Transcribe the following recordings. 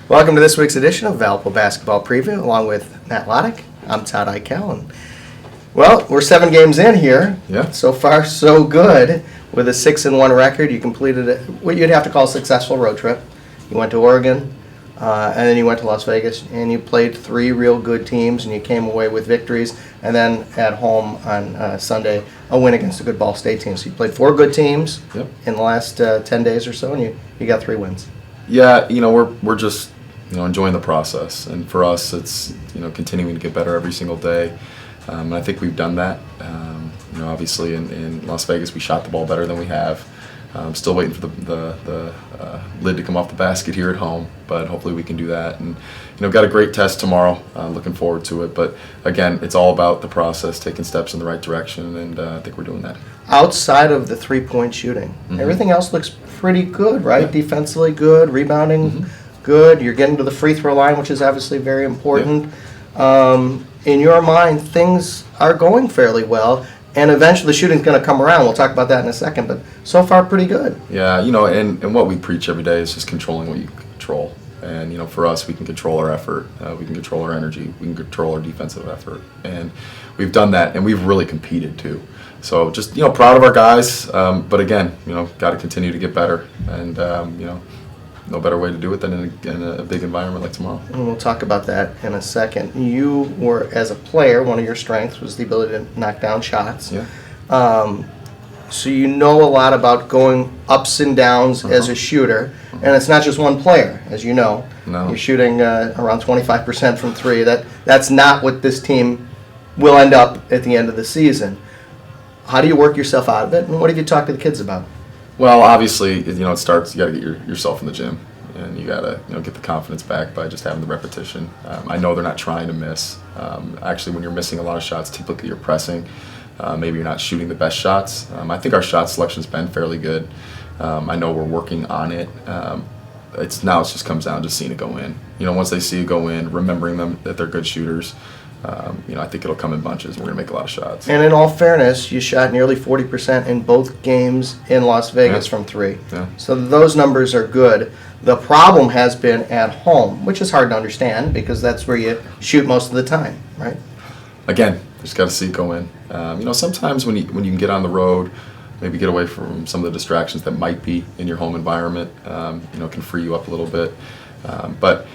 Welcome to this week's edition of Valpo Basketball Preview, along with Matt Loddick. I'm Todd Eichel, and well, we're 7 games in here. Yeah. So far, so good. With a 6-1 record, you completed what you'd have to call a successful road trip. You went to Oregon, and then you went to Las Vegas, and you played 3 real good teams, and you came away with victories. And then at home on Sunday, a win against a good Ball State team. So you played 4 good teams in the last 10 days or so, and you got 3 wins. Yeah, we're just enjoying the process, and for us, it's continuing to get better every single day. And I think we've done that. Obviously in Las Vegas, we shot the ball better than we have. Still waiting for the lid to come off the basket here at home, but hopefully we can do that. And got a great test tomorrow. Looking forward to it. But again, it's all about the process, taking steps in the right direction, and I think we're doing that. Outside of the 3-point shooting, everything else looks pretty good, right? Yeah. Defensively good, rebounding good. You're getting to the free throw line, which is obviously very important. Yeah. In your mind, things are going fairly well, and eventually the shooting's going to come around. We'll talk about that in a second, but so far pretty good. Yeah, and what we preach every day is just controlling what you can control. And, for us, we can control our effort, we can control our energy, we can control our defensive effort. And we've done that, and we've really competed too. So just, proud of our guys, but again, got to continue to get better. And, no better way to do it than in a big environment like tomorrow. And we'll talk about that in a second. You were, as a player, one of your strengths was the ability to knock down shots. Yeah. So you know a lot about going ups and downs as a shooter. And it's not just one player, as you know. No. You're shooting around 25% from 3. That's not what this team will end up at the end of the season. How do you work yourself out of it, and what have you talked to the kids about? Well, obviously, it starts. You got to get yourself in the gym, and you got to get the confidence back by just having the repetition. I know they're not trying to miss. Actually, when you're missing a lot of shots, typically you're pressing. Maybe you're not shooting the best shots. I think our shot selection's been fairly good. I know we're working on it. It just comes down to seeing it go in. Once they see it go in, remembering them that they're good shooters. I think it'll come in bunches. We're going to make a lot of shots. And in all fairness, you shot nearly 40% in both games in Las Vegas from 3. Yeah. So those numbers are good. The problem has been at home, which is hard to understand because that's where you shoot most of the time, right? Again, just got to see it go in. Sometimes when you can get on the road, maybe get away from some of the distractions that might be in your home environment, can free you up a little bit. But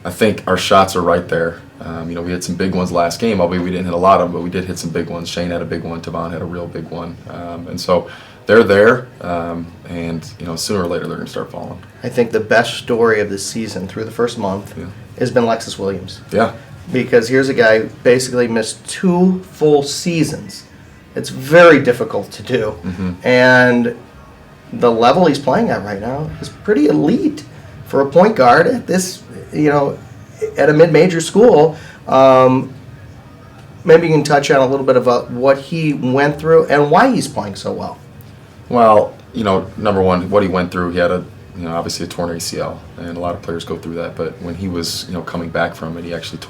I think our shots are right there. We had some big ones last game, albeit we didn't hit a lot of them, but we did hit some big ones. Shane had a big one. Tavon had a real big one. And so they're there, and sooner or later they're going to start falling. I think the best story of the season through the first month has been Lexus Williams. Yeah. Because here's a guy who basically missed 2 full seasons. It's very difficult to do. And the level he's playing at right now is pretty elite for a point guard at this, at a mid-major school. Maybe you can touch on a little bit about what he went through and why he's playing so well. Well, number one, what he went through, he had obviously a torn ACL, and a lot of players go through that. But when he was, coming back from it, he actually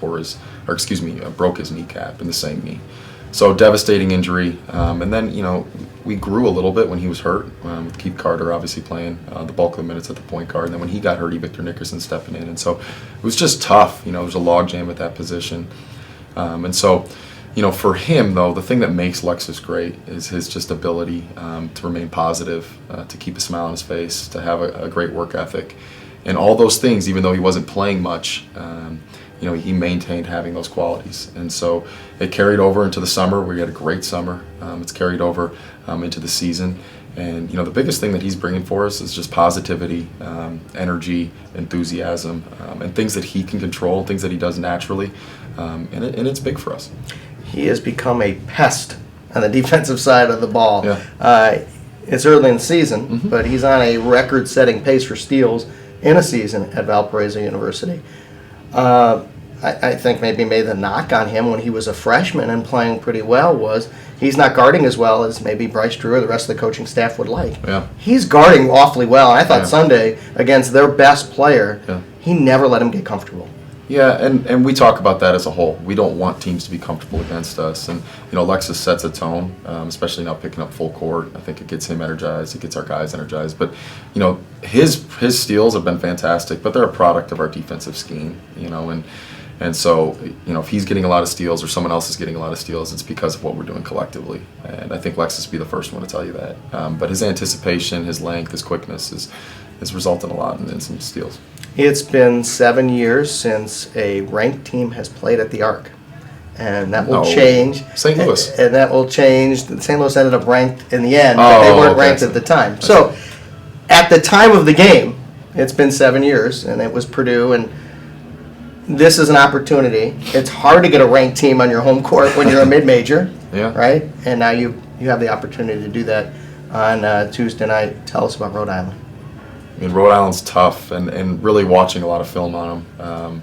broke his kneecap in the same knee. So devastating injury. And then, we grew a little bit when he was hurt, with Keith Carter obviously playing the bulk of the minutes at the point guard. And then when he got hurt, Victor Nickerson stepping in. And so it was just tough. It was a logjam at that position. And so, for him, though, the thing that makes Lexus great is his just ability to remain positive, to keep a smile on his face, to have a great work ethic. And all those things, even though he wasn't playing much, he maintained having those qualities. And so it carried over into the summer. We had a great summer. It's carried over into the season. And, the biggest thing that he's bringing for us is just positivity, energy, enthusiasm, and things that he can control, things that he does naturally. And it's big for us. He has become a pest on the defensive side of the ball. Yeah. It's early in the season, but he's on a record-setting pace for steals in a season at Valparaiso University. I think maybe the knock on him when he was a freshman and playing pretty well was he's not guarding as well as maybe Bryce Drew or the rest of the coaching staff would like. Yeah. He's guarding awfully well. I thought Sunday against their best player, he never let him get comfortable. Yeah, and we talk about that as a whole. We don't want teams to be comfortable against us. And, Alexis sets a tone, especially now picking up full court. I think it gets him energized. It gets our guys energized. But, his steals have been fantastic, but they're a product of our defensive scheme, and so, if he's getting a lot of steals or someone else is getting a lot of steals, it's because of what we're doing collectively. And I think Lexus will be the first one to tell you that. But his anticipation, his length, his quickness has resulted a lot in some steals. It's been 7 years since a ranked team has played at the Arc, and that will change. St. Louis. And that will change. St. Louis ended up ranked in the end, but they weren't ranked at the time. So, at the time of the game, it's been 7 years, and it was Purdue, and this is an opportunity. It's hard to get a ranked team on your home court when you're a mid-major, Yeah. right? And now you have the opportunity to do that on Tuesday night. Tell us about Rhode Island. I mean, Rhode Island's tough, and really watching a lot of film on them,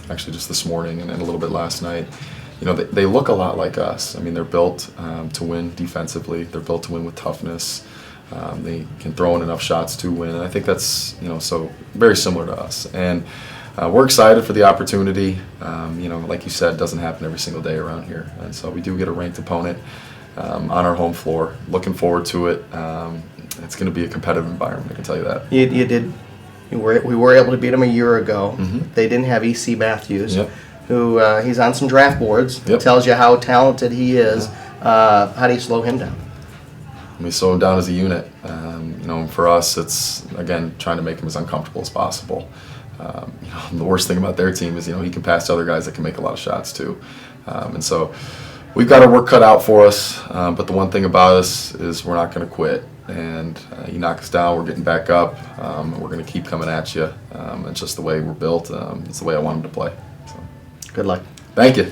actually just this morning and a little bit last night. They look a lot like us. I mean, they're built to win defensively. They're built to win with toughness. They can throw in enough shots to win, and I think that's, so very similar to us. And we're excited for the opportunity. Like you said, it doesn't happen every single day around here. And so we do get a ranked opponent on our home floor. Looking forward to it. It's going to be a competitive environment, I can tell you that. You did. We were able to beat them a year ago. Mm-hmm. They didn't have E.C. Matthews, Yep. who he's on some draft boards. Yep. Tells you how talented he is. How do you slow him down? We slow him down as a unit. For us, it's, again, trying to make him as uncomfortable as possible. The worst thing about their team is, he can pass to other guys that can make a lot of shots too. And so we've got our work cut out for us. But the one thing about us is we're not going to quit. And you knock us down, we're getting back up. We're going to keep coming at you. It's just the way we're built. It's the way I want them to play. So. Good luck. Thank you.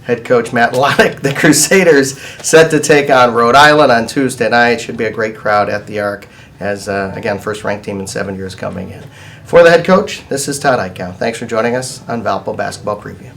Head coach Matt Lonick, the Crusaders set to take on Rhode Island on Tuesday night. Should be a great crowd at the Arc as, again, first ranked team in 7 years coming in. For the head coach, this is Todd Eichow. Thanks for joining us on Valpo Basketball Preview.